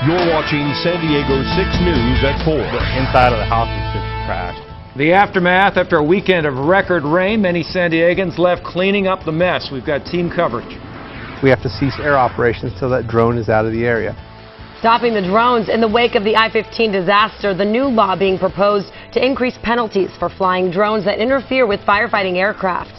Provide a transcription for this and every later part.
You're watching San Diego 6 News at 4. The inside of the house is just trashed. The aftermath after a weekend of record rain, many San Diegans left cleaning up the mess. We've got team coverage. We have to cease air operations until that drone is out of the area. Stopping the drones in the wake of the I-15 disaster, the new law being proposed to increase penalties for flying drones that interfere with firefighting aircraft.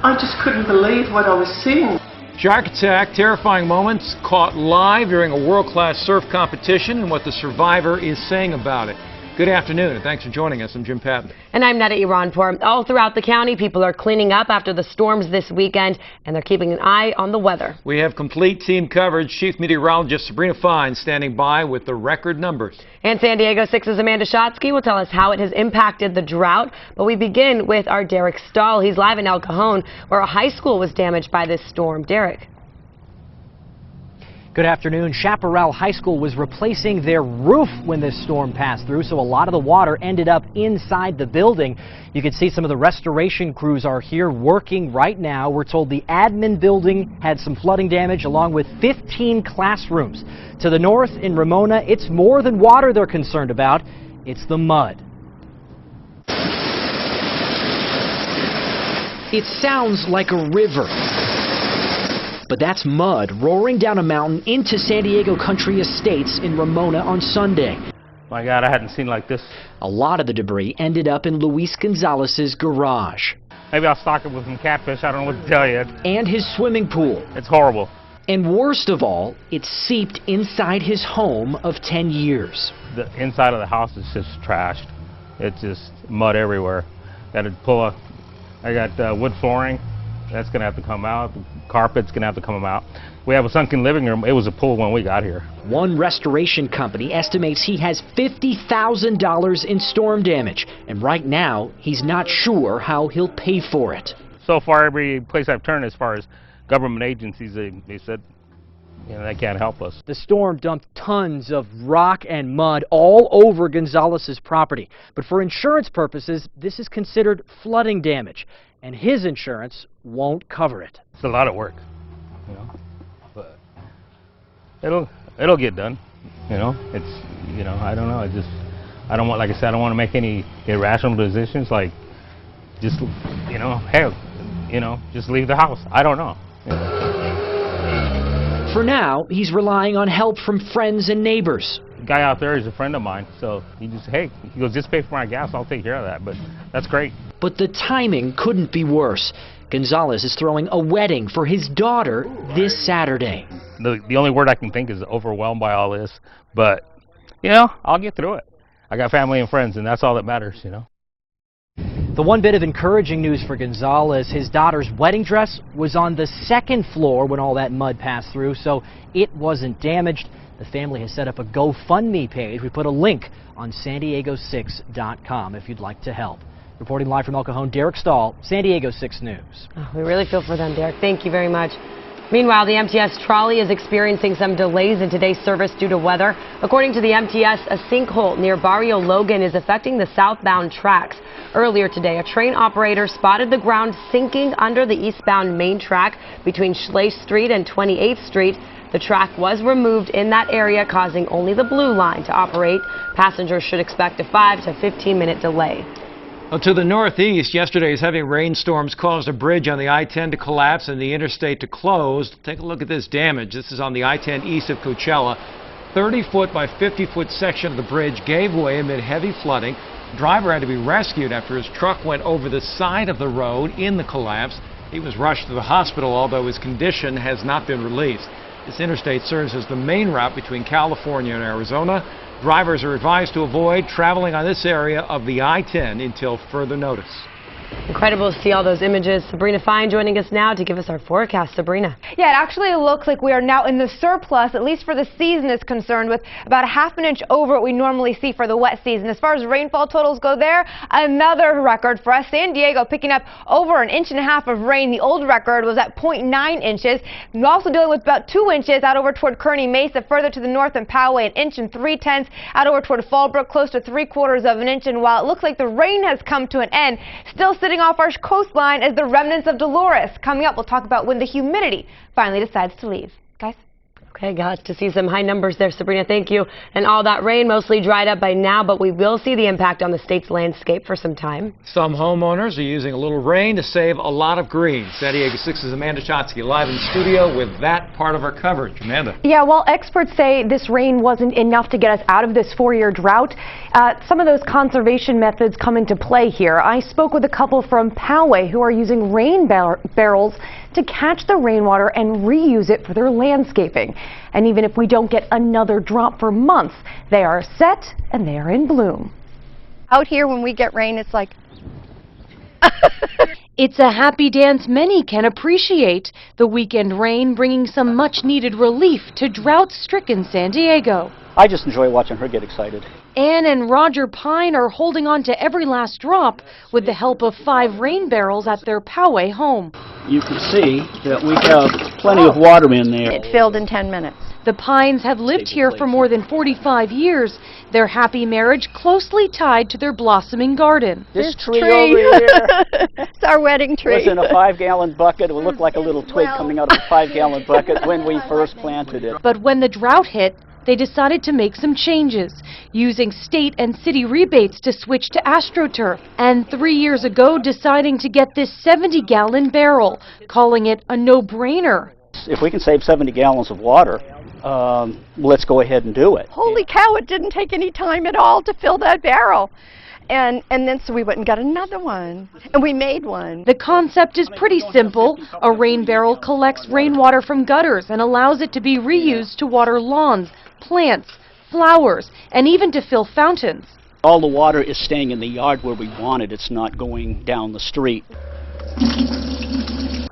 I just couldn't believe what I was seeing. Shark attack, terrifying moments caught live during a world-class surf competition and what the survivor is saying about it. Good afternoon, and thanks for joining us. I'm Jim Patton. And I'm Neda Iranpour. All throughout the county, people are cleaning up after the storms this weekend, and they're keeping an eye on the weather. We have complete team coverage. Chief Meteorologist Sabrina Fine standing by with the record numbers. And San Diego 6's Amanda Shotsky will tell us how it has impacted the drought. But we begin with our Derek Stahl. He's live in El Cajon, where a high school was damaged by this storm. Derek. Good afternoon. Chaparral High School was replacing their roof when this storm passed through, so a lot of the water ended up inside the building. You can see some of the restoration crews are here working right now. We're told the admin building had some flooding damage along with 15 classrooms. To the north in Ramona, it's more than water they're concerned about. It's the mud. It sounds like a river. But that's mud roaring down a mountain into San Diego Country Estates in Ramona on Sunday. My God, I hadn't seen like this. A lot of the debris ended up in Luis Gonzalez's garage. Maybe I'll stock it with some catfish. I don't know what to tell you. And his swimming pool. It's horrible. And worst of all, it seeped inside his home of 10 years. The inside of the house is just trashed. It's just mud everywhere. I got wood flooring. That's going to have to come out. The carpet's going to have to come out. We have a sunken living room. It was a pool when we got here. One restoration company estimates he has $50,000 in storm damage. And right now, he's not sure how he'll pay for it. So far, every place I've turned as far as government agencies, they said, they can't help us. The storm dumped tons of rock and mud all over Gonzalez's property. But for insurance purposes, this is considered flooding damage. And his insurance won't cover it. It's a lot of work, but it'll get done. I don't know. I don't want, like I said, I don't want to make any irrational decisions. Like, just just leave the house. I don't know. For now, he's relying on help from friends and neighbors. The guy out there is a friend of mine, so he goes, just pay for my gas, I'll take care of that. But that's great. But the timing couldn't be worse. Gonzalez is throwing a wedding for his daughter this Saturday. The only word I can think is overwhelmed by all this. But, I'll get through it. I got family and friends, and that's all that matters, The one bit of encouraging news for Gonzalez, his daughter's wedding dress was on the second floor when all that mud passed through, so it wasn't damaged. The family has set up a GoFundMe page. We put a link on SanDiego6.com if you'd like to help. Reporting live from El Cajon, Derek Stahl, San Diego 6 News. Oh, we really feel for them, Derek. Thank you very much. Meanwhile, the MTS trolley is experiencing some delays in today's service due to weather. According to the MTS, a sinkhole near Barrio Logan is affecting the southbound tracks. Earlier today, a train operator spotted the ground sinking under the eastbound main track between Schley Street and 28th Street. The track was removed in that area, causing only the blue line to operate. Passengers should expect a 5 to 15-minute delay. Well, to the northeast, yesterday's heavy rainstorms caused a bridge on the I-10 to collapse and the interstate to close. Take a look at this damage. This is on the I-10 east of Coachella. 30-foot by 50-foot section of the bridge gave way amid heavy flooding. The driver had to be rescued after his truck went over the side of the road in the collapse. He was rushed to the hospital, although his condition has not been released. This interstate serves as the main route between California and Arizona. Drivers are advised to avoid traveling on this area of the I-10 until further notice. Incredible to see all those images. Sabrina Fine joining us now to give us our forecast. Sabrina. Yeah, it actually looks like we are now in the surplus, at least for the season is concerned, with about a half an inch over what we normally see for the wet season. As far as rainfall totals go there, another record for us. San Diego picking up over 1.5 inches of rain. The old record was at 0.9 inches. We're also dealing with about 2 inches out over toward Kearny Mesa, further to the north in Poway, 1 3/10 inches, out over toward Fallbrook, close to 3/4 inch. And while it looks like the rain has come to an end, still sitting off our coastline is the remnants of Dolores. Coming up, we'll talk about when the humidity finally decides to leave. Guys? Okay, got to see some high numbers there, Sabrina. Thank you. And all that rain mostly dried up by now, but we will see the impact on the state's landscape for some time. Some homeowners are using a little rain to save a lot of green. San Diego 6's Amanda Shotsky live in studio with that part of our coverage. Amanda. Yeah, well, experts say this rain wasn't enough to get us out of this 4-year drought. Some of those conservation methods come into play here. I spoke with a couple from Poway who are using rain barrels to catch the rainwater and reuse it for their landscaping. And even if we don't get another drop for months, they are set and they are in bloom. Out here when we get rain, it's like... It's a happy dance many can appreciate. The weekend rain bringing some much-needed relief to drought-stricken San Diego. I just enjoy watching her get excited. Ann and Roger Pine are holding on to every last drop with the help of 5 rain barrels at their Poway home. You can see that we have plenty of water in there. It filled in 10 minutes. The Pines have lived here for more than 45 years, their happy marriage closely tied to their blossoming garden. This tree over here it's our wedding tree. was in a 5-gallon bucket. It would look like a little twig coming out of a 5-gallon bucket when we first planted it. But when the drought hit, they decided to make some changes, using state and city rebates to switch to AstroTurf, and 3 years ago deciding to get this 70-gallon barrel, calling it a no-brainer. If we can save 70 gallons of water, let's go ahead and do it. Holy cow, it didn't take any time at all to fill that barrel. And then so we went and got another one, and we made one. The concept is pretty simple. A rain barrel collects rainwater from gutters and allows it to be reused to water lawns, plants, flowers, and even to fill fountains. All the water is staying in the yard where we want it. It's not going down the street.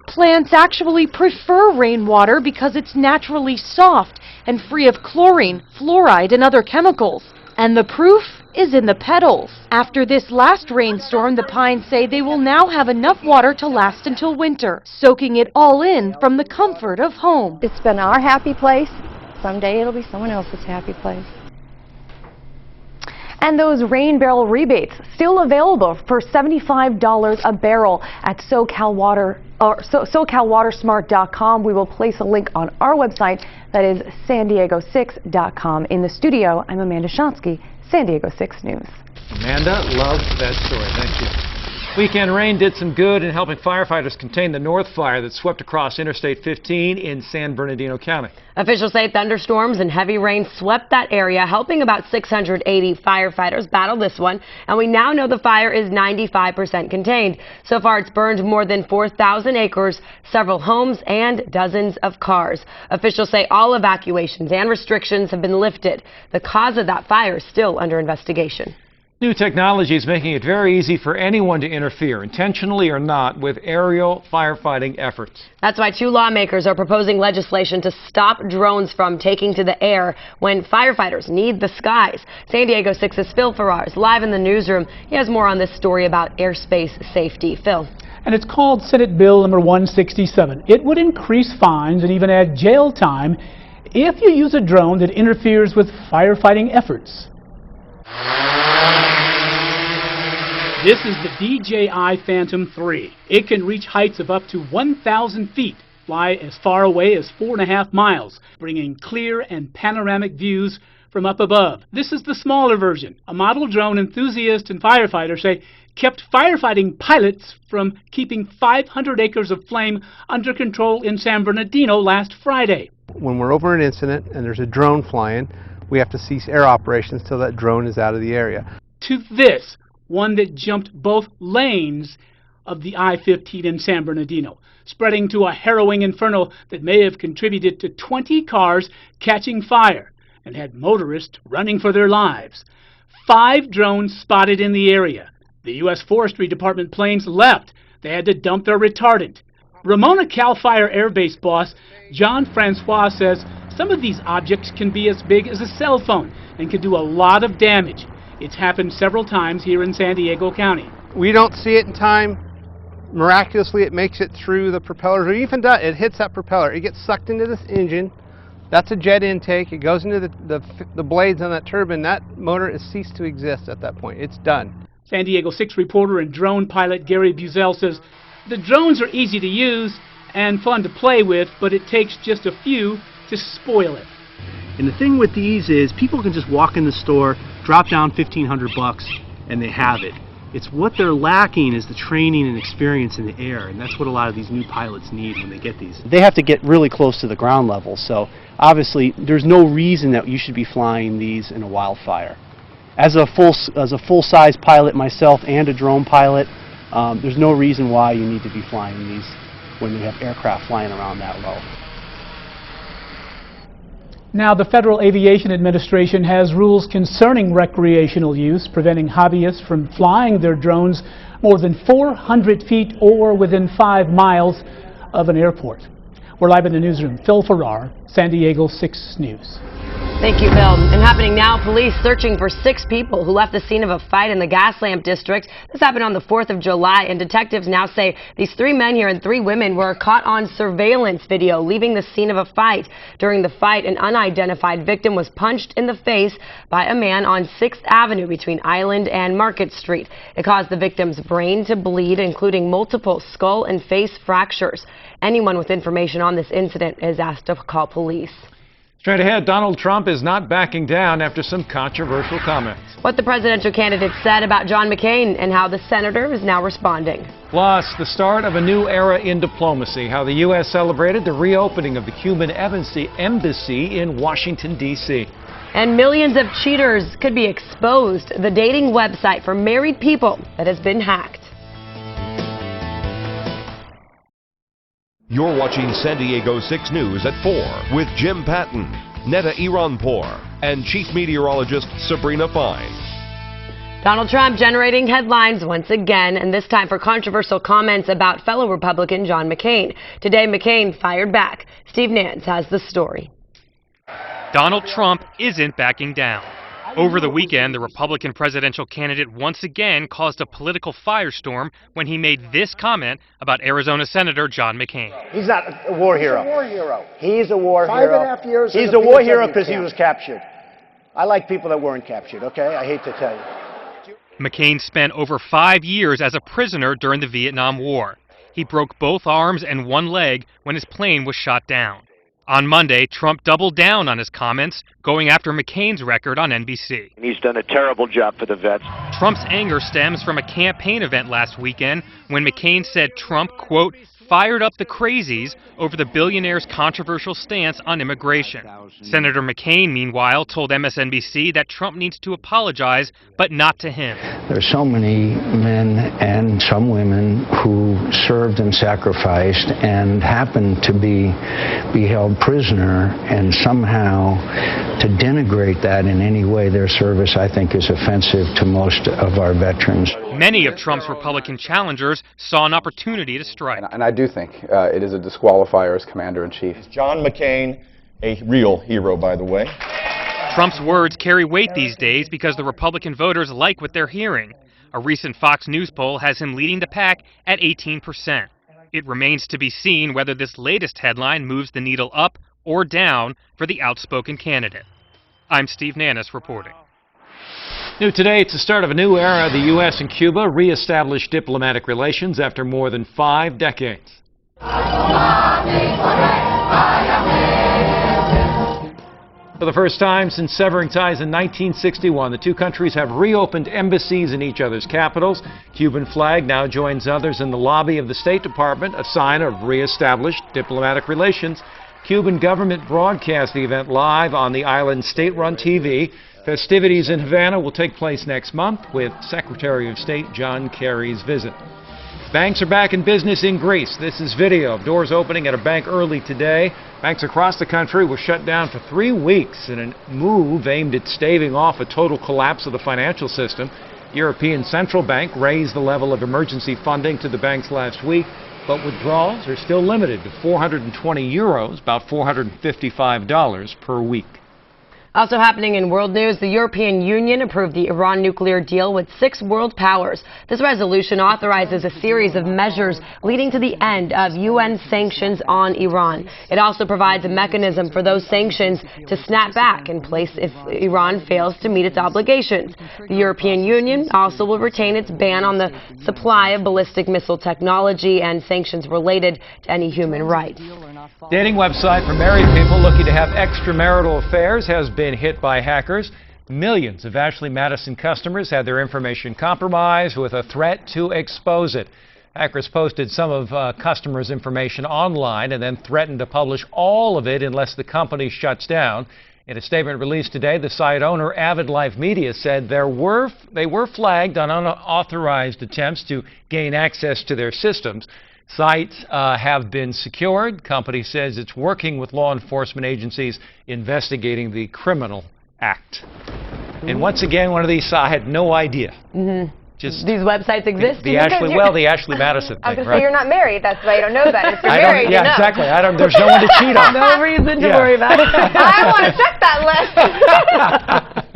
Plants actually prefer rainwater because it's naturally soft and free of chlorine, fluoride, and other chemicals. And the proof is in the petals. After this last rainstorm, the Pines say they will now have enough water to last until winter, soaking it all in from the comfort of home. It's been our happy place. Someday it'll be someone else's happy place. And those rain barrel rebates still available for $75 a barrel at SoCalWatersmart.com. We will place a link on our website, that is San-Diego6.com. In the studio, I'm Amanda Shotsky, San Diego 6 News. Amanda, love that story. Thank you. Weekend rain did some good in helping firefighters contain the North Fire that swept across Interstate 15 in San Bernardino County. Officials say thunderstorms and heavy rain swept that area, helping about 680 firefighters battle this one. And we now know the fire is 95% contained. So far, it's burned more than 4,000 acres, several homes, and dozens of cars. Officials say all evacuations and restrictions have been lifted. The cause of that fire is still under investigation. New technology is making it very easy for anyone to interfere, intentionally or not, with aerial firefighting efforts. That's why 2 lawmakers are proposing legislation to stop drones from taking to the air when firefighters need the skies. San Diego 6's Phil Farrar is live in the newsroom. He has more on this story about airspace safety. Phil. And it's called Senate Bill number 167. It would increase fines and even add jail time if you use a drone that interferes with firefighting efforts. This is the DJI Phantom 3. It can reach heights of up to 1,000 feet, fly as far away as 4.5 miles, bringing clear and panoramic views from up above. This is the smaller version. A model drone enthusiast and firefighters say kept firefighting pilots from keeping 500 acres of flame under control in San Bernardino last Friday. When we're over an incident and there's a drone flying, we have to cease air operations till that drone is out of the area. To this, one that jumped both lanes of the I-15 in San Bernardino, spreading to a harrowing inferno that may have contributed to 20 cars catching fire and had motorists running for their lives. 5 drones spotted in the area. The U.S. Forestry Department planes left. They had to dump their retardant. Ramona Cal Fire Air Base boss John Francois says some of these objects can be as big as a cell phone and can do a lot of damage. It's happened several times here in San Diego County. We don't see it in time. Miraculously, it makes it through the propellers, or even it hits that propeller. It gets sucked into this engine. That's a jet intake. It goes into the blades on that turbine. That motor has ceased to exist at that point. It's done. San Diego 6 reporter and drone pilot Gary Buzel says the drones are easy to use and fun to play with, but it takes just a few just spoil it. And the thing with these is people can just walk in the store, drop down $1,500, and they have it. It's what they're lacking is the training and experience in the air, and that's what a lot of these new pilots need when they get these. They have to get really close to the ground level, so obviously there's no reason that you should be flying these in a wildfire. As a full-size pilot myself and a drone pilot, there's no reason why you need to be flying these when you have aircraft flying around that low. Now, the Federal Aviation Administration has rules concerning recreational use, preventing hobbyists from flying their drones more than 400 feet or within 5 miles of an airport. We're live in the newsroom. Phil Farrar, San Diego 6 News. Thank you, Phil. And happening now, police searching for 6 people who left the scene of a fight in the Gaslamp district. This happened on the 4th of July, and detectives now say these 3 men here and 3 women were caught on surveillance video leaving the scene of a fight. During the fight, an unidentified victim was punched in the face by a man on 6th Avenue between Island and Market Street. It caused the victim's brain to bleed, including multiple skull and face fractures. Anyone with information on this incident is asked to call police. Straight ahead, Donald Trump is not backing down after some controversial comments. What the presidential candidate said about John McCain and how the senator is now responding. Plus, the start of a new era in diplomacy, how the U.S. celebrated the reopening of the Cuban embassy in Washington, D.C. And millions of cheaters could be exposed. The dating website for married people that has been hacked. You're watching San Diego 6 News at 4 with Jim Patton, Netta Iranpour, and Chief Meteorologist Sabrina Fine. Donald Trump generating headlines once again, and this time for controversial comments about fellow Republican John McCain. Today, McCain fired back. Steve Nance has the story. Donald Trump isn't backing down. Over the weekend, the Republican presidential candidate once again caused a political firestorm when he made this comment about Arizona Senator John McCain. He's not a war hero. He's a war hero. He's a war hero. 5.5 years. He's a war hero because he was captured. I like people that weren't captured, okay? I hate to tell you. McCain spent over 5 years as a prisoner during the Vietnam War. He broke both arms and one leg when his plane was shot down. On Monday, Trump doubled down on his comments, going after McCain's record on NBC. He's done a terrible job for the vets. Trump's anger stems from a campaign event last weekend when McCain said Trump, quote, fired up the crazies over the billionaire's controversial stance on immigration. Senator McCain, meanwhile, told MSNBC that Trump needs to apologize, but not to him. There's so many men and some women who served and sacrificed and happened to be held prisoner, and somehow to denigrate that in any way, their service, I think, is offensive to most of our veterans. Many of Trump's Republican challengers saw an opportunity to strike. And I do think it is a disqualifier as commander-in-chief. Is John McCain a real hero, by the way? Trump's words carry weight these days because the Republican voters like what they're hearing. A recent Fox News poll has him leading the pack at 18%. It remains to be seen whether this latest headline moves the needle up or down for the outspoken candidate. I'm Steve Nannis reporting. New today, it's the start of a new era. The U.S. and Cuba reestablished diplomatic relations after more than 5 decades. For the first time since severing ties in 1961, the two countries have reopened embassies in each other's capitals. Cuban flag now joins others in the lobby of the State Department, a sign of reestablished diplomatic relations. Cuban government broadcast the event live on the island's state-run TV. Festivities in Havana will take place next month with Secretary of State John Kerry's visit. Banks are back in business in Greece. This is video of doors opening at a bank early today. Banks across the country were shut down for 3 weeks in a move aimed at staving off a total collapse of the financial system. European Central Bank raised the level of emergency funding to the banks last week, but withdrawals are still limited to €420, about $455 per week. Also happening in world news, the European Union approved the Iran nuclear deal with 6 world powers. This resolution authorizes a series of measures leading to the end of UN sanctions on Iran. It also provides a mechanism for those sanctions to snap back in place if Iran fails to meet its obligations. The European Union also will retain its ban on the supply of ballistic missile technology and sanctions related to any human rights. Dating website for married people looking to have extramarital affairs has been hit by hackers. Millions of Ashley Madison customers had their information compromised with a threat to expose it. Hackers posted some of customers' information online and then threatened to publish all of it unless the company shuts down. In a statement released today, the site owner, Avid Life Media, said they were flagged on unauthorized attempts to gain access to their systems. Sites have been secured. Company says it's working with law enforcement agencies investigating the criminal act. And once again, one of these, I had no idea. Just these websites exist. The Ashley Madison thing. I was going to right? say you're not married. That's why you don't know that. If you're married, yeah, you know. exactly. There's no one to cheat on. No reason to worry about it. I want to check that list.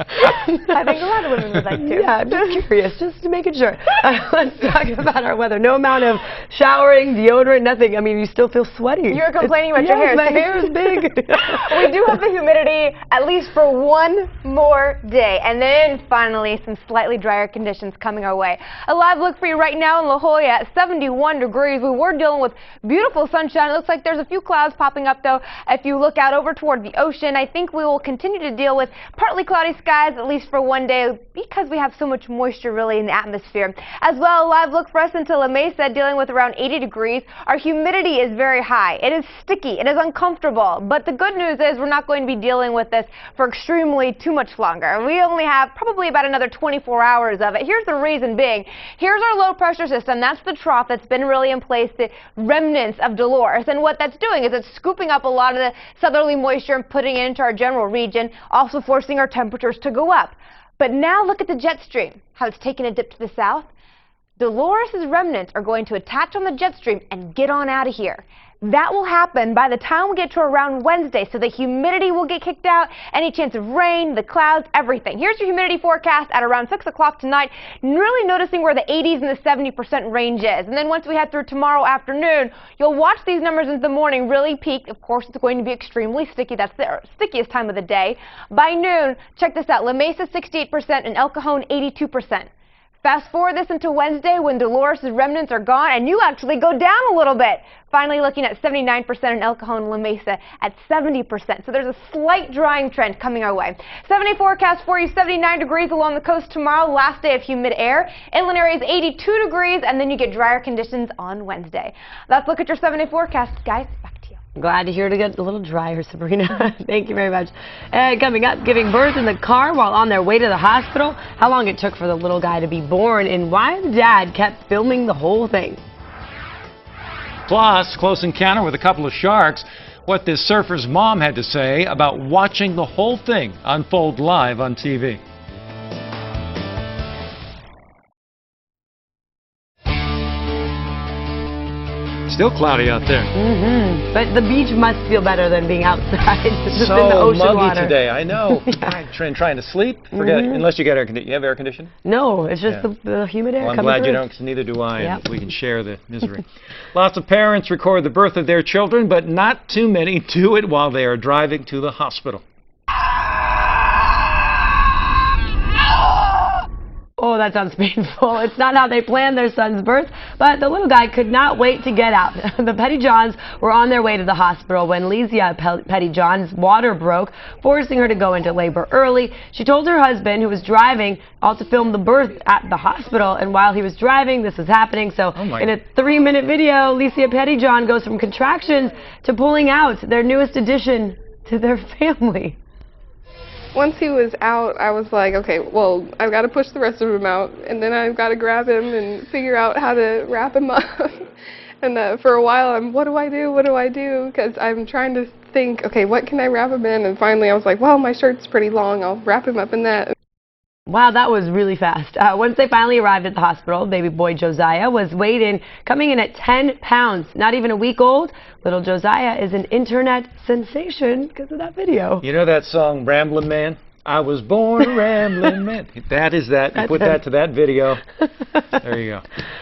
I think a lot of women would like to. Yeah, I'm just curious, just making sure. Let's talk about our weather. No amount of showering, deodorant, nothing. I mean, you still feel sweaty. You're complaining about your hair. My hair is big. We do have the humidity at least for one more day. And then finally, some slightly drier conditions coming our way. A live look for you right now in La Jolla at 71 degrees. We were dealing with beautiful sunshine. It looks like there's a few clouds popping up, though. If you look out over toward the ocean, I think we will continue to deal with partly cloudy skies, at least for one day, because we have so much moisture really in the atmosphere. As well, a live look for us into La Mesa, dealing with around 80 degrees. Our humidity is very high. It is sticky. It is uncomfortable. But the good news is we're not going to be dealing with this for extremely too much longer. We only have probably about another 24 hours of it. Here's the reason being. Here's our low pressure system. That's the trough that's been really in place, the remnants of Dolores. And what that's doing is it's scooping up a lot of the southerly moisture and putting it into our general region, also forcing our temperatures to go up. But now look at the jet stream, how it's taken a dip to the south. Dolores' remnants are going to attach on the jet stream and get on out of here. That will happen by the time we get to around Wednesday, so the humidity will get kicked out, any chance of rain, the clouds, everything. Here's your humidity forecast at around 6 o'clock tonight, really noticing where the 80s and the 70% range is. And then once we head through tomorrow afternoon, you'll watch these numbers into the morning really peak. Of course, it's going to be extremely sticky. That's the stickiest time of the day. By noon, check this out, La Mesa 68% and El Cajon 82%. Fast forward this into Wednesday when Dolores' remnants are gone and you actually go down a little bit. Finally looking at 79% in El Cajon and La Mesa at 70%. So there's a slight drying trend coming our way. 70 forecast for you, 79 degrees along the coast tomorrow, last day of humid air. Inland areas 82 degrees and then you get drier conditions on Wednesday. Let's look at your 7-day forecast, guys. Glad to hear it get a little drier, Sabrina. Thank you very much. Coming up, giving birth in the car while on their way to the hospital, how long it took for the little guy to be born, and why the dad kept filming the whole thing. Plus, close encounter with a couple of sharks. What this surfer's mom had to say about watching the whole thing unfold live on TV. Still cloudy out there. But the beach must feel better than being outside. Just So in the ocean muggy water. today, I know. Trying to sleep? Forget it. Unless you get air conditioning. You have air conditioning? No, it's just the humid air Well, I'm coming glad through. you don't, because neither do I, and we can share the misery. Lots of parents record the birth of their children, but not too many do it while they are driving to the hospital. Oh, that sounds painful. It's not how they planned their son's birth, but the little guy could not wait to get out. The Pettyjohns were on their way to the hospital when Lesia Pettyjohn's water broke, forcing her to go into labor early. She told her husband, who was driving, all to film the birth at the hospital, and while he was driving, this was happening. So in a 3-minute video, Lesia Pettyjohn goes from contractions to pulling out, their newest addition to their family. Once he was out, I was like, okay, well, I've got to push the rest of him out, and then I've got to grab him and figure out how to wrap him up. And for a while, what do I do? What do I do? Because I'm trying to think, okay, what can I wrap him in? And finally, I was like, well, my shirt's pretty long. I'll wrap him up in that. Wow, that was really fast. Once they finally arrived at the hospital, baby boy Josiah was weighed in, coming in at 10 pounds. Not even a week old. Little Josiah is an internet sensation because of that video. You know that song, Ramblin' Man? I was born a rambling man. That is that. You put that to that video. There you go.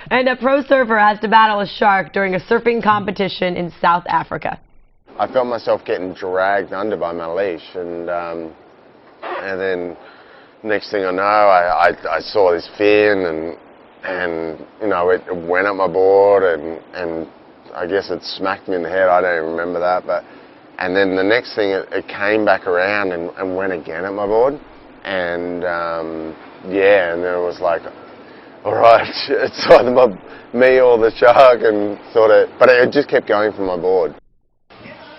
And a pro surfer has to battle a shark during a surfing competition in South Africa. I felt myself getting dragged under by my leash, and then next thing I know, I saw this fin, and you know, it went up my board and I guess it smacked me in the head. I don't even remember that. And then the next thing, it came back around and went again at my board. And yeah, and then it was like, all right, it's either me or the shark, and but it just kept going from my board.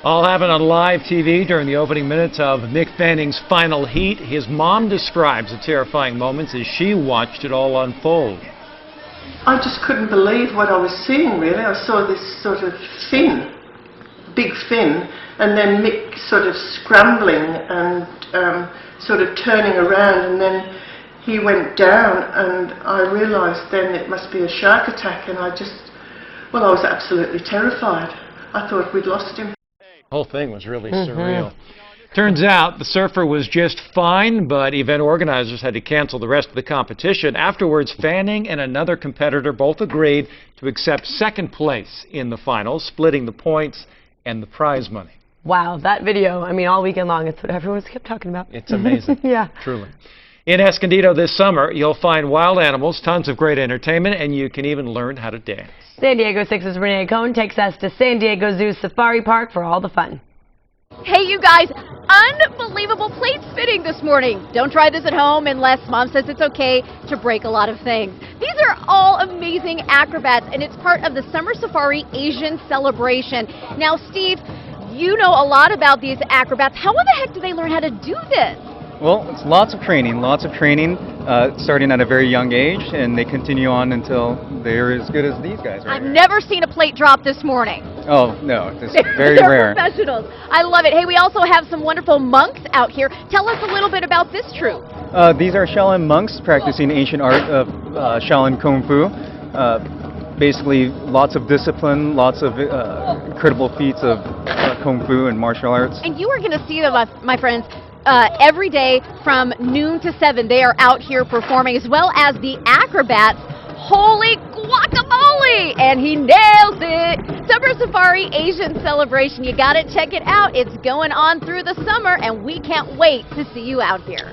All happened on live TV during the opening minutes of Mick Fanning's final heat. His mom describes the terrifying moments as she watched it all unfold. I just couldn't believe what I was seeing, really. I saw this sort of fin, big fin, and then Mick sort of scrambling and sort of turning around, and then he went down, and I realised then it must be a shark attack, and I was absolutely terrified. I thought we'd lost him. The whole thing was really surreal. Turns out the surfer was just fine, but event organizers had to cancel the rest of the competition. Afterwards, Fanning and another competitor both agreed to accept second place in the finals, splitting the points and the prize money. Wow, that video, I mean, all weekend long, it's what everyone's kept talking about. It's amazing. Yeah. Truly. In Escondido this summer, you'll find wild animals, tons of great entertainment, and you can even learn how to dance. San Diego 6's Renee Cohn takes us to San Diego Zoo Safari Park for all the fun. Hey, you guys, unbelievable plate spinning this morning. Don't try this at home unless Mom says it's okay to break a lot of things. These are all amazing acrobats, and it's part of the Summer Safari Asian celebration. Now, Steve, you know a lot about these acrobats. How in the heck do they learn how to do this? Well, it's lots of training, starting at a very young age, and they continue on until they're as good as these guys right I've here. never seen a plate drop this morning. Oh, no, it's very They're rare. professionals. I love it. Hey, we also have some wonderful monks out here. Tell us a little bit about this troupe. These are Shaolin monks practicing ancient art of Shaolin Kung Fu. Basically, lots of discipline, lots of incredible feats of Kung Fu and martial arts. And you are going to see them, my friends, every day from noon to 7. They are out here performing, as well as the acrobats. Holy guacamole! And he nails it! Summer Safari Asian Celebration. You got to check it out. It's going on through the summer, and we can't wait to see you out here.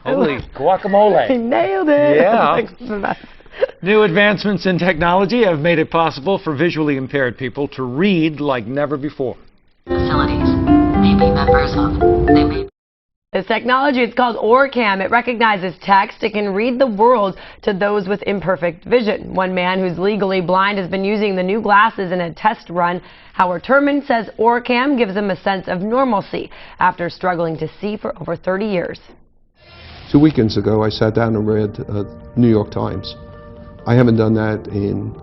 Holy guacamole. He nailed it. Yeah. New advancements in technology have made it possible for visually impaired people to read like never before. Facilities may be members of. This technology is called OrCam. It recognizes text. It can read the world to those with imperfect vision. One man who's legally blind has been using the new glasses in a test run. Howard Turman says OrCam gives him a sense of normalcy after struggling to see for over 30 years. 2 weekends ago, I sat down and read New York Times. I haven't done that in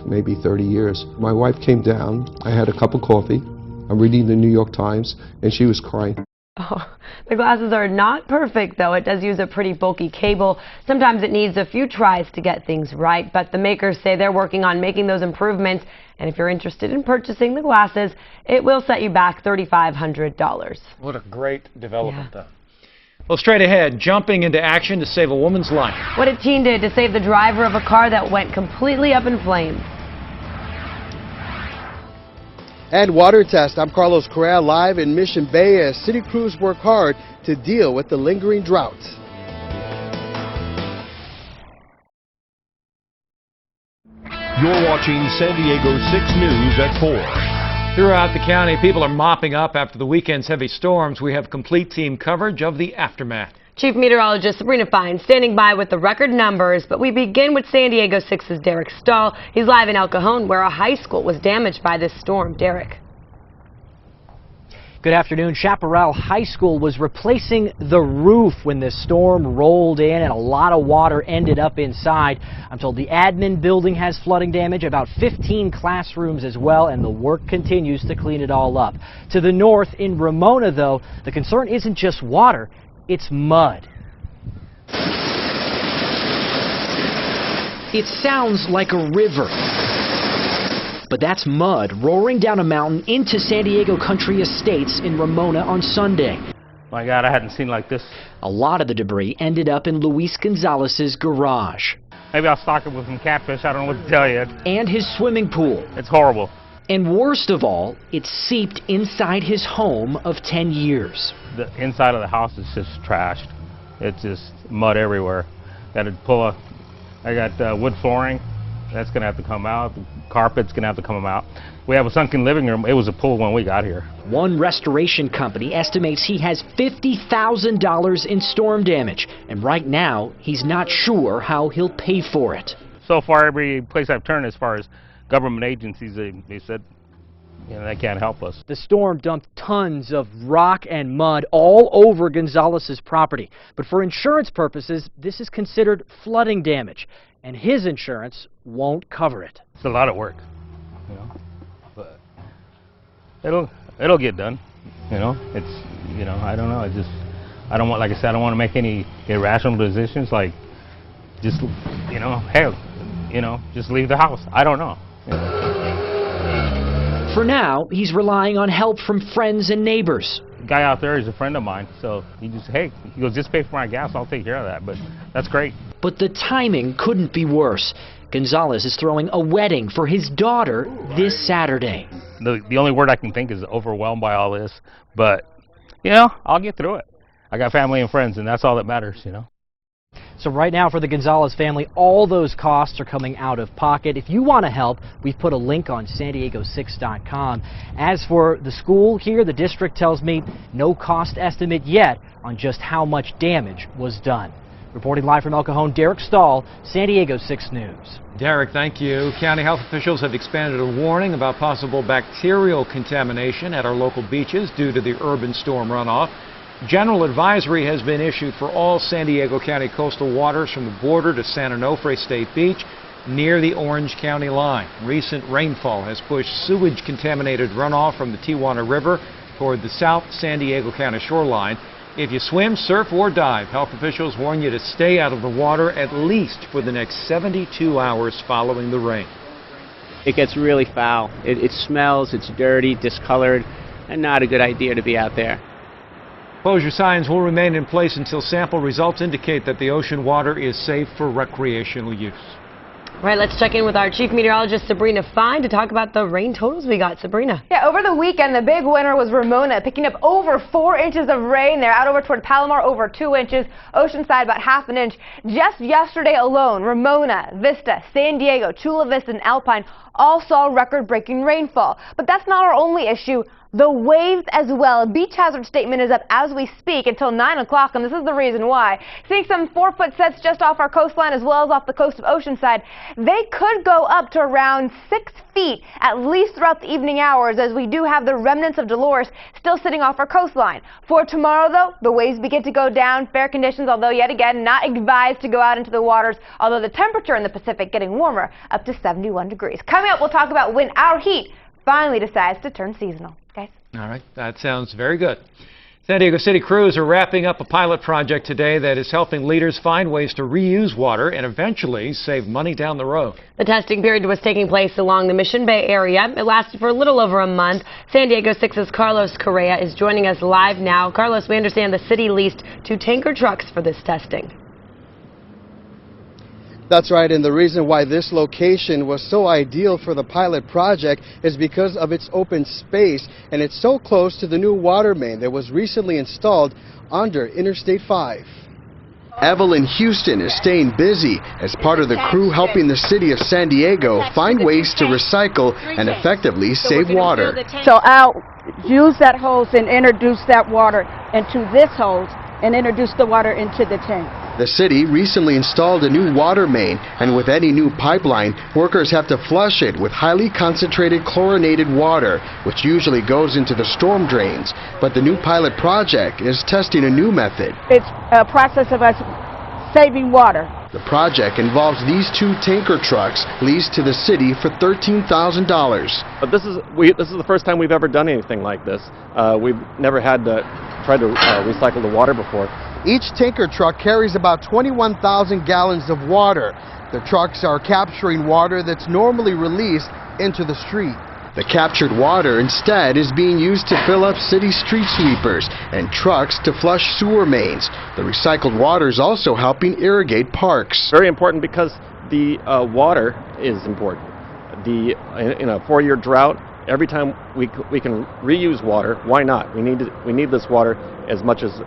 maybe 30 years. My wife came down. I had a cup of coffee. I'm reading the New York Times, and she was crying. Oh, the glasses are not perfect, though. It does use a pretty bulky cable. Sometimes it needs a few tries to get things right, but the makers say they're working on making those improvements. And if you're interested in purchasing the glasses, it will set you back $3,500. What a great development, though. Well, straight ahead, jumping into action to save a woman's life. What a teen did to save the driver of a car that went completely up in flames. And water test. I'm Carlos Correa, live in Mission Bay as city crews work hard to deal with the lingering drought. You're watching San Diego 6 News at 4. Throughout the county, people are mopping up after the weekend's heavy storms. We have complete team coverage of the aftermath. Chief Meteorologist Sabrina Fine standing by with the record numbers, but we begin with San Diego 6's Derek Stahl. He's live in El Cajon, where a high school was damaged by this storm. Derek. Good afternoon. Chaparral High School was replacing the roof when this storm rolled in and a lot of water ended up inside. I'm told the admin building has flooding damage, about 15 classrooms as well, and the work continues to clean it all up. To the north in Ramona, though, the concern isn't just water, it's mud. It sounds like a river. But that's mud roaring down a mountain into San Diego Country Estates in Ramona on Sunday. My God, I hadn't seen like this. A lot of the debris ended up in Luis Gonzalez's garage. Maybe I'll stock it with some catfish, I don't know what to tell you. And his swimming pool. It's horrible. And worst of all, it seeped inside his home of 10 years. The inside of the house is just trashed. It's just mud everywhere. I got wood flooring. That's going to have to come out. carpet's going to have to come out. We have a sunken living room. It was a pool when we got here. One restoration company estimates he has $50,000 in storm damage, and right now he's not sure how he'll pay for it. So far, every place I've turned as far as government agencies, they said, you know, they can't help us. The storm dumped tons of rock and mud all over Gonzalez's property. But for insurance purposes, this is considered flooding damage, and his insurance won't cover it. It's a lot of work, you know, but it'll get done. You know, it's, you know, I don't know. I don't want, like I said, I don't want to make any irrational decisions. Like, just, you know, hey, you know, just leave the house. I don't know. You know. For now, he's relying on help from friends and neighbors. The guy out there is a friend of mine, so he just, hey, he goes, just pay for my gas, I'll take care of that. But that's great. But the timing couldn't be worse. Gonzalez is throwing a wedding for his daughter this Saturday. The only word I can think is overwhelmed by all this, but, you know, I'll get through it. I got family and friends, and that's all that matters, you know. So right now for the Gonzalez family, all those costs are coming out of pocket. If you want to help, we've put a link on SanDiego6.com. As for the school here, the district tells me no cost estimate yet on just how much damage was done. Reporting live from El Cajon, Derek Stahl, San Diego 6 News. Derek, thank you. County health officials have expanded a warning about possible bacterial contamination at our local beaches due to the urban storm runoff. General advisory has been issued for all San Diego County coastal waters from the border to San Onofre State Beach near the Orange County line. Recent rainfall has pushed sewage-contaminated runoff from the Tijuana River toward the South San Diego County shoreline. If you swim, surf, or dive, health officials warn you to stay out of the water at least for the next 72 hours following the rain. It gets really foul. It smells, it's dirty, discolored, and not a good idea to be out there. Exposure signs will remain in place until sample results indicate that the ocean water is safe for recreational use. All right, let's check in with our chief meteorologist, Sabrina Fine, to talk about the rain totals we got. Sabrina. Yeah, over the weekend, the big winner was Ramona, picking up over 4 inches of rain there. Out over toward Palomar, over 2 inches. Oceanside, about ½ an inch. Just yesterday alone, Ramona, Vista, San Diego, Chula Vista, and Alpine all saw record-breaking rainfall. But that's not our only issue. The waves as well. A beach hazard statement is up as we speak until 9 o'clock, and this is the reason why. Seeing some 4-foot sets just off our coastline as well as off the coast of Oceanside. They could go up to around 6 feet, at least throughout the evening hours, as we do have the remnants of Dolores still sitting off our coastline. For tomorrow, though, the waves begin to go down. Fair conditions, although yet again not advised to go out into the waters, although the temperature in the Pacific getting warmer, up to 71 degrees. Coming up, we'll talk about when our heat finally decides to turn seasonal. Guys. All right, that sounds very good. San Diego City crews are wrapping up a pilot project today that is helping leaders find ways to reuse water and eventually save money down the road. The testing period was taking place along the Mission Bay area. It lasted for a little over a month. San Diego 6's Carlos Correa is joining us live now. Carlos, we understand the city leased 2 tanker trucks for this testing. That's right, and the reason why this location was so ideal for the pilot project is because of its open space, and it's so close to the new water main that was recently installed under Interstate 5. Evelyn Houston is staying busy as part of the crew helping the city of San Diego find ways to recycle and effectively save water. So I'll use that hose and introduce that water into this hose and introduce the water into the tank. The city recently installed a new water main, and with any new pipeline, workers have to flush it with highly concentrated chlorinated water, which usually goes into the storm drains. But the new pilot project is testing a new method. It's a process of us saving water. The project involves these 2 tanker trucks leased to the city for $13,000. But this is the first time we've ever done anything like this. We've never had to try to recycle the water before. Each tanker truck carries about 21,000 gallons of water. The trucks are capturing water that's normally released into the street. The captured water instead is being used to fill up city street sweepers and trucks to flush sewer mains. The recycled water is also helping irrigate parks. Very important because the water is important. In a 4-year drought, every time we can reuse water, why not? We need this water as much as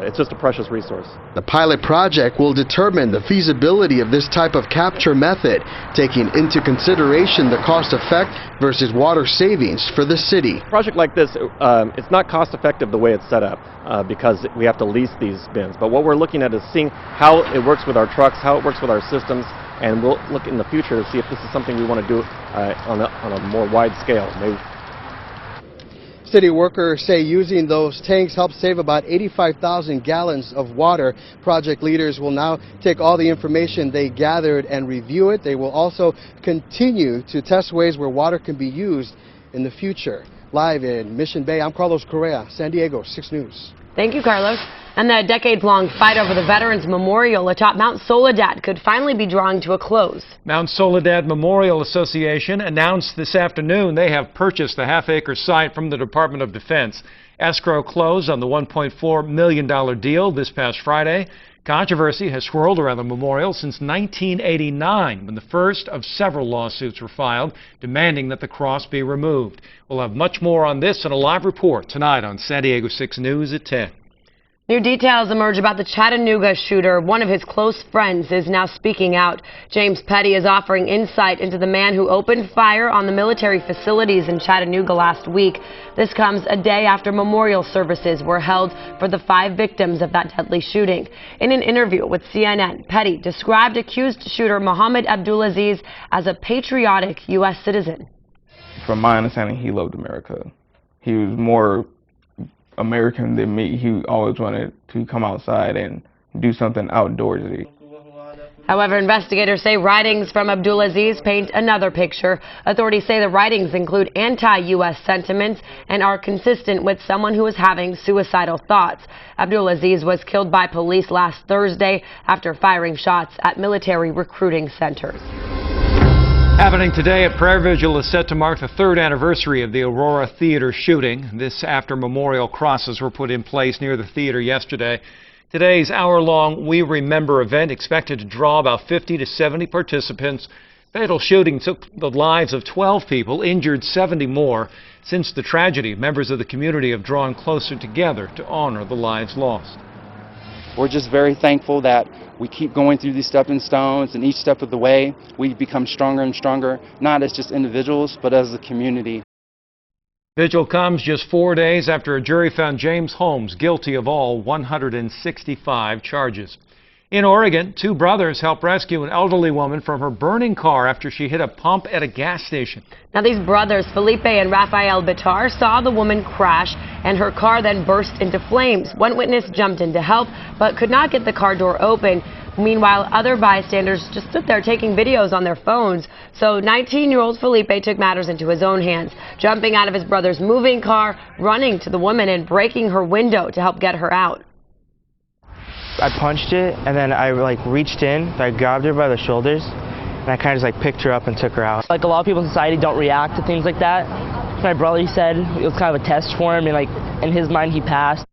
it's just a precious resource. The pilot project will determine the feasibility of this type of capture method, taking into consideration the cost effect versus water savings for the city. A project like this, it's not cost effective the way it's set up because we have to lease these bins. But what we're looking at is seeing how it works with our trucks, how it works with our systems, and we'll look in the future to see if this is something we want to do on a more wide scale. Maybe. City workers say using those tanks helps save about 85,000 gallons of water. Project leaders will now take all the information they gathered and review it. They will also continue to test ways where water can be used in the future. Live in Mission Bay, I'm Carlos Correa, San Diego 6 News. Thank you, Carlos. And the decades-long fight over the Veterans Memorial atop Mount Soledad could finally be drawing to a close. Mount Soledad Memorial Association announced this afternoon they have purchased the half-acre site from the Department of Defense. Escrow closed on the $1.4 million deal this past Friday. Controversy has swirled around the memorial since 1989, when the first of several lawsuits were filed demanding that the cross be removed. We'll have much more on this in a live report tonight on San Diego 6 News at 10. New details emerge about the Chattanooga shooter. One of his close friends is now speaking out. James Petty is offering insight into the man who opened fire on the military facilities in Chattanooga last week. This comes a day after memorial services were held for the 5 victims of that deadly shooting. In an interview with CNN, Petty described accused shooter Mohammed Abdulaziz as a patriotic U.S. citizen. From my understanding, he loved America. He was more American than me. He always wanted to come outside and do something outdoorsy. However, investigators say writings from Abdulaziz paint another picture. Authorities say the writings include anti-U.S. sentiments and are consistent with someone who is having suicidal thoughts. Abdulaziz was killed by police last Thursday after firing shots at military recruiting centers. Happening today at Prayer Vigil is set to mark the 3rd anniversary of the Aurora Theater shooting. This after memorial crosses were put in place near the theater yesterday. Today's hour-long We Remember event expected to draw about 50 to 70 participants. Fatal shooting took the lives of 12 people, injured 70 more. Since the tragedy, members of the community have drawn closer together to honor the lives lost. We're just very thankful that we keep going through these stepping stones, and each step of the way we become stronger and stronger, not as just individuals, but as a community. Vigil comes just 4 days after a jury found James Holmes guilty of all 165 charges. In Oregon, 2 brothers helped rescue an elderly woman from her burning car after she hit a pump at a gas station. Now, these brothers, Felipe and Rafael Bitar, saw the woman crash and her car then burst into flames. One witness jumped in to help but could not get the car door open. Meanwhile, other bystanders just stood there taking videos on their phones. So 19-year-old Felipe took matters into his own hands, jumping out of his brother's moving car, running to the woman and breaking her window to help get her out. I punched it, and then I reached in, so I grabbed her by the shoulders, and I kind of just picked her up and took her out. A lot of people in society don't react to things like that. My brother, he said it was kind of a test for him, and in his mind he passed.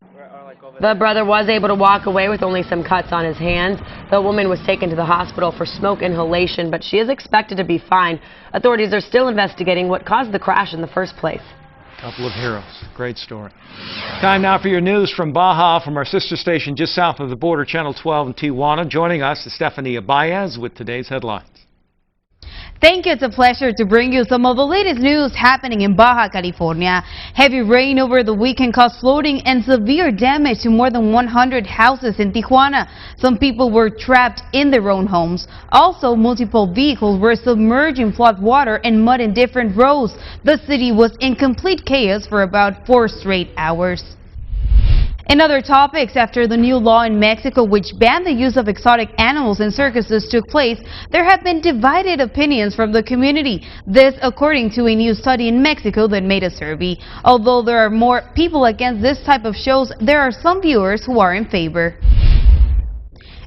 The brother was able to walk away with only some cuts on his hands. The woman was taken to the hospital for smoke inhalation, but she is expected to be fine. Authorities are still investigating what caused the crash in the first place. Couple of heroes. Great story. Time now for your news from Baja, from our sister station just south of the border, Channel 12 in Tijuana. Joining us is Stephanie Baez with today's headlines. Thank you. It's a pleasure to bring you some of the latest news happening in Baja California. Heavy rain over the weekend caused flooding and severe damage to more than 100 houses in Tijuana. Some people were trapped in their own homes. Also, multiple vehicles were submerged in flood water and mud in different roads. The city was in complete chaos for about 4 straight hours. In other topics, after the new law in Mexico which banned the use of exotic animals in circuses took place, there have been divided opinions from the community. This according to a new study in Mexico that made a survey. Although there are more people against this type of shows, there are some viewers who are in favor.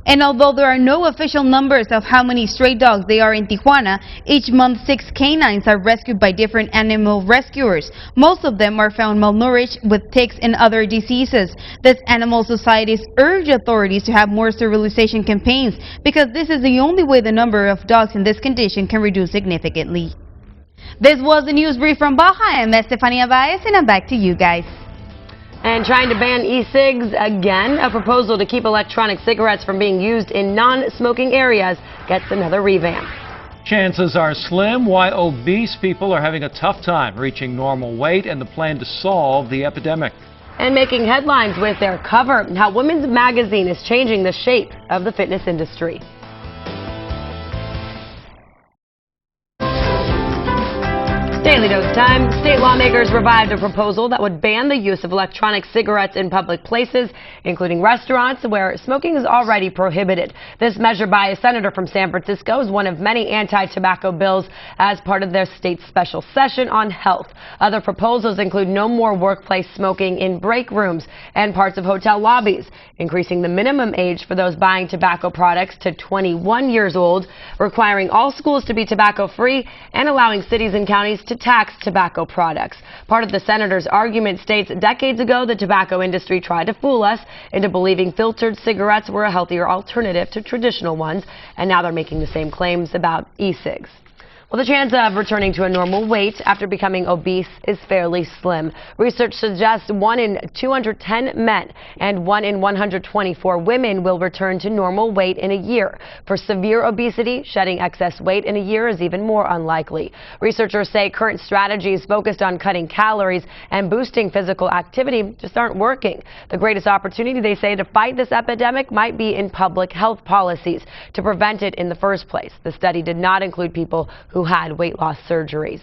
And although there are no official numbers of how many stray dogs there are in Tijuana, each month 6 canines are rescued by different animal rescuers. Most of them are found malnourished with ticks and other diseases. These animal societies urge authorities to have more sterilization campaigns because this is the only way the number of dogs in this condition can reduce significantly. This was the news brief from Baja. I'm Estefania Baez, and I'm back to you guys. And trying to ban e-cigs again, a proposal to keep electronic cigarettes from being used in non-smoking areas gets another revamp. Chances are slim why obese people are having a tough time reaching normal weight and the plan to solve the epidemic. And making headlines with their cover, how Women's Magazine is changing the shape of the fitness industry. Daily Dose time. State lawmakers revived a proposal that would ban the use of electronic cigarettes in public places, including restaurants where smoking is already prohibited. This measure by a senator from San Francisco is one of many anti-tobacco bills as part of their state's special session on health. Other proposals include no more workplace smoking in break rooms and parts of hotel lobbies, increasing the minimum age for those buying tobacco products to 21 years old, requiring all schools to be tobacco-free, and allowing cities and counties to tax tobacco products. Part of the senator's argument states decades ago the tobacco industry tried to fool us into believing filtered cigarettes were a healthier alternative to traditional ones, and now they're making the same claims about e-cigs. Well, the chance of returning to a normal weight after becoming obese is fairly slim. Research suggests 1 in 210 men and 1 in 124 women will return to normal weight in a year. For severe obesity, shedding excess weight in a year is even more unlikely. Researchers say current strategies focused on cutting calories and boosting physical activity just aren't working. The greatest opportunity, they say, to fight this epidemic might be in public health policies to prevent it in the first place. The study did not include people who had weight loss surgeries.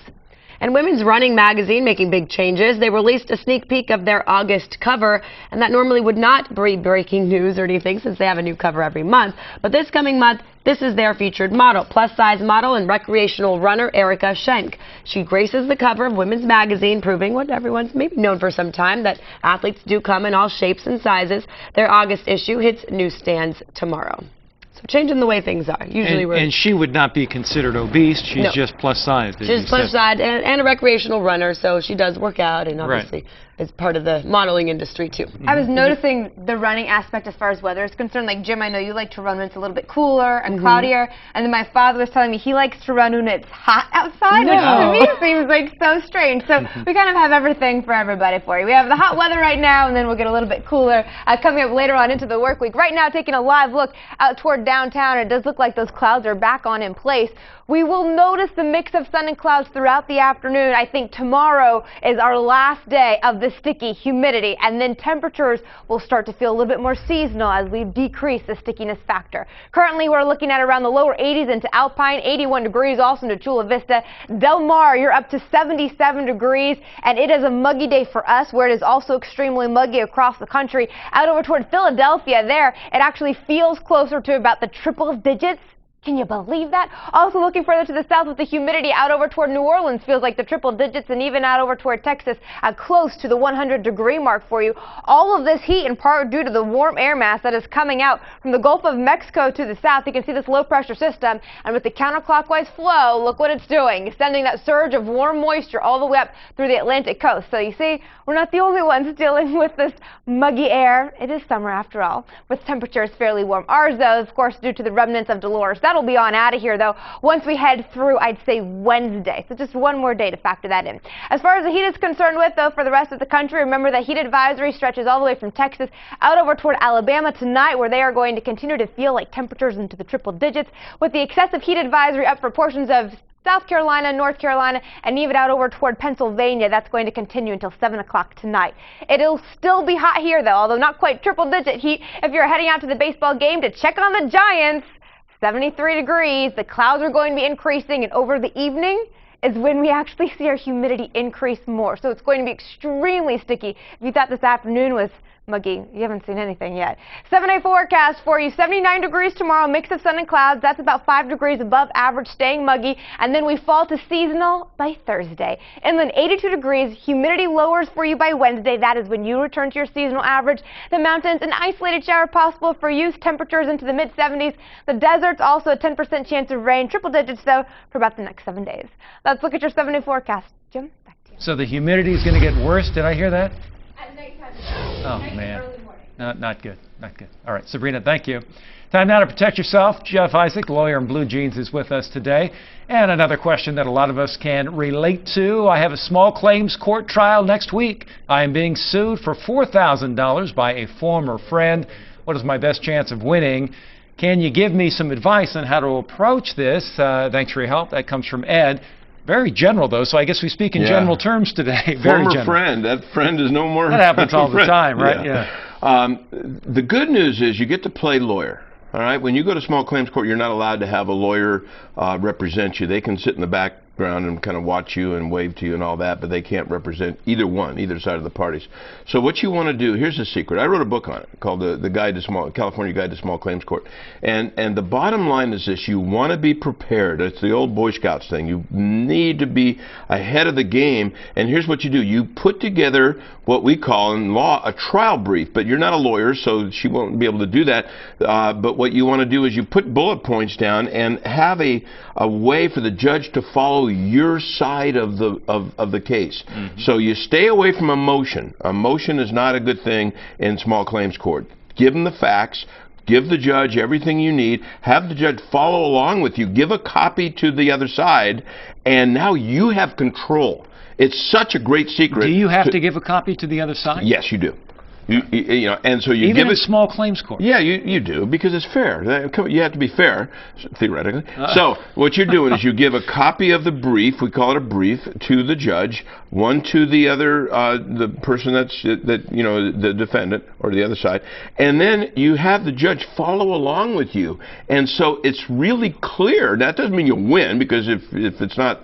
And Women's Running magazine making big changes. They released a sneak peek of their August cover, and that normally would not be breaking news or anything since they have a new cover every month. But this coming month, this is their featured model, plus-size model and recreational runner Erica Schenk. She graces the cover of Women's Magazine, proving what everyone's maybe known for some time, that athletes do come in all shapes and sizes. Their August issue hits newsstands tomorrow. So changing the way things are. Usually and she would not be considered obese. She's just plus size. She's plus size and a recreational runner, so she does work out and obviously is part of the modeling industry too. I was noticing the running aspect as far as weather is concerned. Like, Jim, I know you like to run when it's a little bit cooler and cloudier, and then my father was telling me he likes to run when it's hot outside, which to me seems like so strange. So we kind of have everything for everybody for you. We have the hot weather right now, and then we'll get a little bit cooler coming up later on into the work week. Right now, taking a live look out toward downtown, it does look like those clouds are back on in place. We will notice the mix of sun and clouds throughout the afternoon. I think tomorrow is our last day of the sticky humidity, and then temperatures will start to feel a little bit more seasonal as we decrease the stickiness factor. Currently, we're looking at around the lower 80s into Alpine, 81 degrees also into Chula Vista. Del Mar, you're up to 77 degrees, and it is a muggy day for us, where it is also extremely muggy across the country. Out over toward Philadelphia there, it actually feels closer to about the triple digits. Can you believe that? Also looking further to the south with the humidity out over toward New Orleans feels like the triple digits, and even out over toward Texas close to the 100-degree mark for you. All of this heat in part due to the warm air mass that is coming out from the Gulf of Mexico to the south. You can see this low pressure system, and with the counterclockwise flow, look what it's doing, sending that surge of warm moisture all the way up through the Atlantic coast. So you see, we're not the only ones dealing with this muggy air. It is summer after all, with temperatures fairly warm. Ours, though, of course, due to the remnants of Dolores. That'll be on out of here, though, once we head through, I'd say, Wednesday. So just one more day to factor that in. As far as the heat is concerned with, though, for the rest of the country, remember the heat advisory stretches all the way from Texas out over toward Alabama tonight, where they are going to continue to feel like temperatures into the triple digits, with the excessive heat advisory up for portions of South Carolina, North Carolina, and even out over toward Pennsylvania. That's going to continue until 7 o'clock tonight. It'll still be hot here, though, although not quite triple-digit heat if you're heading out to the baseball game to check on the Giants. 73 degrees. The clouds are going to be increasing, and over the evening is when we actually see our humidity increase more. So it's going to be extremely sticky. If you thought this afternoon was muggy, you haven't seen anything yet. 7-day forecast for you. 79 degrees tomorrow, mix of sun and clouds. That's about 5 degrees above average, staying muggy. And then we fall to seasonal by Thursday. Inland 82 degrees, humidity lowers for you by Wednesday. That is when you return to your seasonal average. The mountains, an isolated shower possible for you. Temperatures into the mid-70s. The deserts, also a 10% chance of rain. Triple digits, though, for about the next 7 days. Let's look at your 7-day forecast. Jim, back to you. So the humidity is going to get worse. Did I hear that? At nighttime. Oh, man. Not good. Not good. All right, Sabrina, thank you. Time now to protect yourself. Jeff Isaac, lawyer in blue jeans, is with us today. And another question that a lot of us can relate to. I have a small claims court trial next week. I am being sued for $4,000 by a former friend. What is my best chance of winning? Can you give me some advice on how to approach this? Thanks for your help. That comes from Ed. Very general, though, so I guess we speak in general terms today. Very Former general. friend. That friend is no more. That happens all the time, right? Yeah. The good news is you get to play lawyer. All right. When you go to small claims court, you're not allowed to have a lawyer represent you. They can sit in the background and kind of watch you and wave to you and all that, but they can't represent either side of the parties. So what you want to do, here's the secret. I wrote a book on it called the California Guide to Small Claims Court. And the bottom line is this: you want to be prepared. It's the old Boy Scouts thing. You need to be ahead of the game. And here's what you do: you put together what we call in law a trial brief. But you're not a lawyer, so she won't be able to do that. But what you want to do is you put bullet points down and have a way for the judge to follow your side of the case. So you stay away from emotion. Emotion is not a good thing in small claims court. Give them the facts. Give the judge everything you need. Have the judge follow along with you. Give a copy to the other side, and now you have control. It's such a great secret. Do you have to give a copy to the other side? Yes, you do. You know, and so you even give in small claims court. Yeah, you do, because it's fair. You have to be fair, theoretically. So what you're doing is you give a copy of the brief, we call it a brief, to the judge, one to the other, the person the defendant or the other side, and then you have the judge follow along with you. And so it's really clear. That doesn't mean you'll win, because if it's not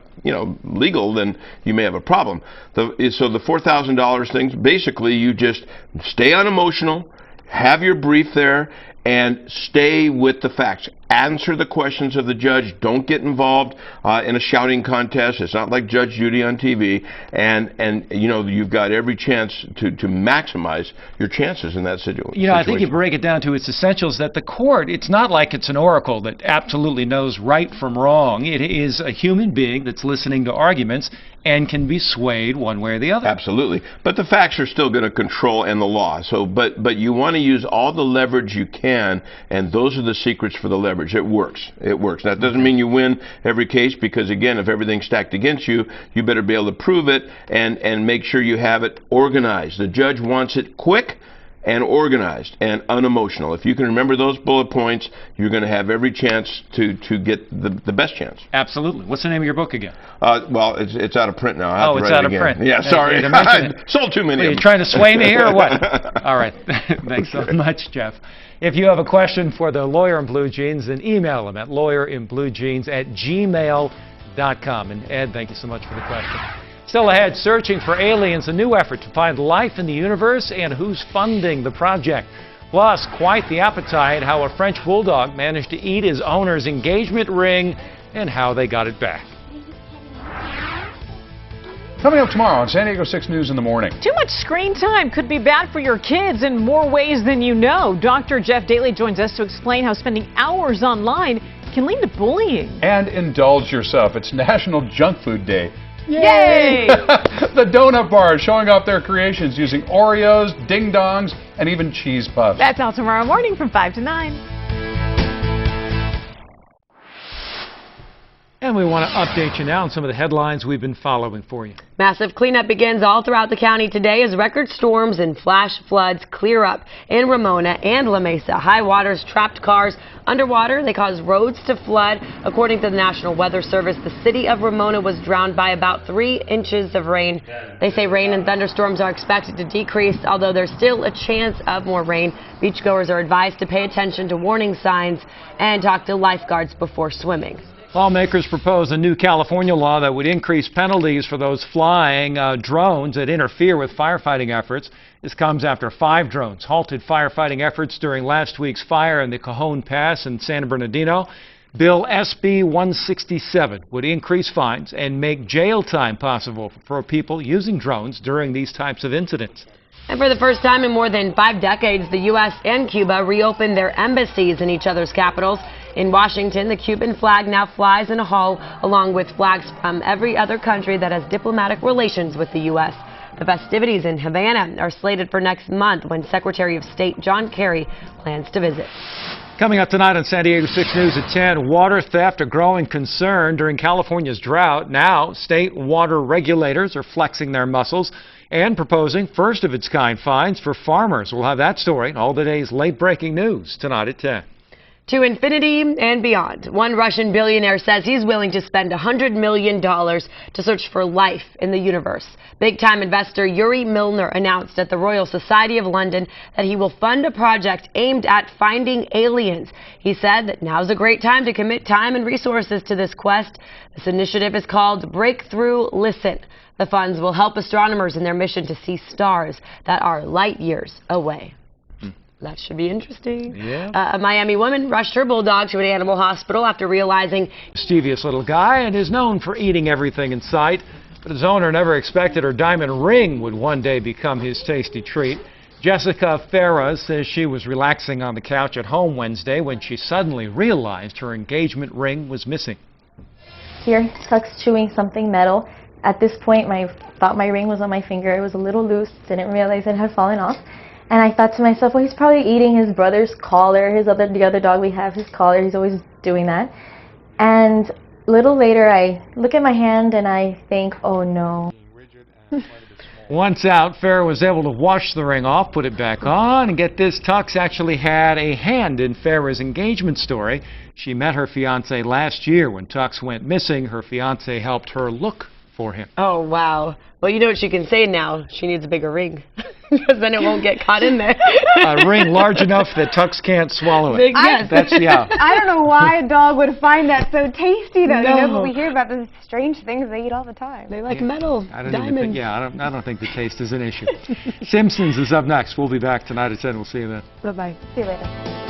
legal, then you may have a problem. So the $4,000 things, basically you just stay unemotional, have your brief there, and stay with the facts. Answer the questions of the judge. Don't get involved in a shouting contest. It's not like Judge Judy on TV. And you've got every chance to maximize your chances in that situation. I think you break it down to its essentials that the court, it's not like it's an oracle that absolutely knows right from wrong. It is a human being that's listening to arguments and can be swayed one way or the other. Absolutely. But the facts are still going to control and the law. So, but you want to use all the leverage you can, and those are the secrets for the leverage. It works. It works. That doesn't mean you win every case, because again, if everything's stacked against you, you better be able to prove it and make sure you have it organized. The judge wants it quick and organized and unemotional. If you can remember those bullet points, you're going to have every chance to get the best chance. Absolutely. What's the name of your book again? Well, it's out of print now. I have to it's write out it of again. print. Yeah, sorry. I sold too many. Are you trying to sway me here or what? All right. Thanks so much, Jeff. If you have a question for the lawyer in blue jeans, then email him at lawyerinbluejeans@gmail.com. And Ed, thank you so much for the question. Still ahead, searching for aliens, a new effort to find life in the universe, and who's funding the project. Plus, quite the appetite, how a French bulldog managed to eat his owner's engagement ring and how they got it back. Coming up tomorrow on San Diego 6 News in the Morning. Too much screen time could be bad for your kids in more ways than you know. Dr. Jeff Daly joins us to explain how spending hours online can lead to bullying. And indulge yourself. It's National Junk Food Day. Yay! The donut bars showing off their creations using Oreos, Ding Dongs, and even cheese puffs. That's all tomorrow morning from 5 to 9. And we want to update you now on some of the headlines we've been following for you. Massive cleanup begins all throughout the county today as record storms and flash floods clear up in Ramona and La Mesa. High waters trapped cars underwater. They caused roads to flood. According to the National Weather Service, the city of Ramona was drowned by about 3 inches of rain. They say rain and thunderstorms are expected to decrease, although there's still a chance of more rain. Beachgoers are advised to pay attention to warning signs and talk to lifeguards before swimming. Lawmakers propose a new California law that would increase penalties for those flying drones that interfere with firefighting efforts. This comes after 5 drones halted firefighting efforts during last week's fire in the Cajon Pass in San Bernardino. Bill SB 167 would increase fines and make jail time possible for people using drones during these types of incidents. And for the first time in more than 5 decades, the U.S. and Cuba reopened their embassies in each other's capitals. In Washington, the Cuban flag now flies in a hall along with flags from every other country that has diplomatic relations with the U.S. The festivities in Havana are slated for next month when Secretary of State John Kerry plans to visit. Coming up tonight on San Diego 6 News at 10, water theft a growing concern during California's drought. Now, state water regulators are flexing their muscles and proposing first-of-its-kind fines for farmers. We'll have that story and all the day's late-breaking news tonight at 10. To infinity and beyond. One Russian billionaire says he's willing to spend $100 million to search for life in the universe. Big-time investor Yuri Milner announced at the Royal Society of London that he will fund a project aimed at finding aliens. He said that now's a great time to commit time and resources to this quest. This initiative is called Breakthrough Listen. The funds will help astronomers in their mission to see stars that are light years away. That should be interesting. Yeah. A Miami woman rushed her bulldog to an animal hospital after realizing Mischievous little guy and is known for eating everything in sight, but his owner never expected her diamond ring would one day become his tasty treat. Jessica Farah says she was relaxing on the couch at home Wednesday when she suddenly realized her engagement ring was missing. Here, Tuck's chewing something metal. At this point, I thought my ring was on my finger. It was a little loose, didn't realize it had fallen off. And I thought to myself, well, he's probably eating his brother's collar, the other dog we have, his collar. He's always doing that. And a little later, I look at my hand and I think, oh no. Once out, Farah was able to wash the ring off, put it back on, and get this, Tux actually had a hand in Farah's engagement story. She met her fiancé last year. When Tux went missing, her fiancé helped her look for him. Oh, wow. Well, you know what she can say now? She needs a bigger ring. Because then it won't get caught in there. A ring large enough that Tux can't swallow it. Yes. That's, yeah. I don't know why a dog would find that so tasty, though. No. You know, but we hear about the strange things they eat all the time. They like metal, I don't diamonds. even think, I don't think the taste is an issue. Simpsons is up next. We'll be back tonight at 10. We'll see you then. Bye-bye. See you later.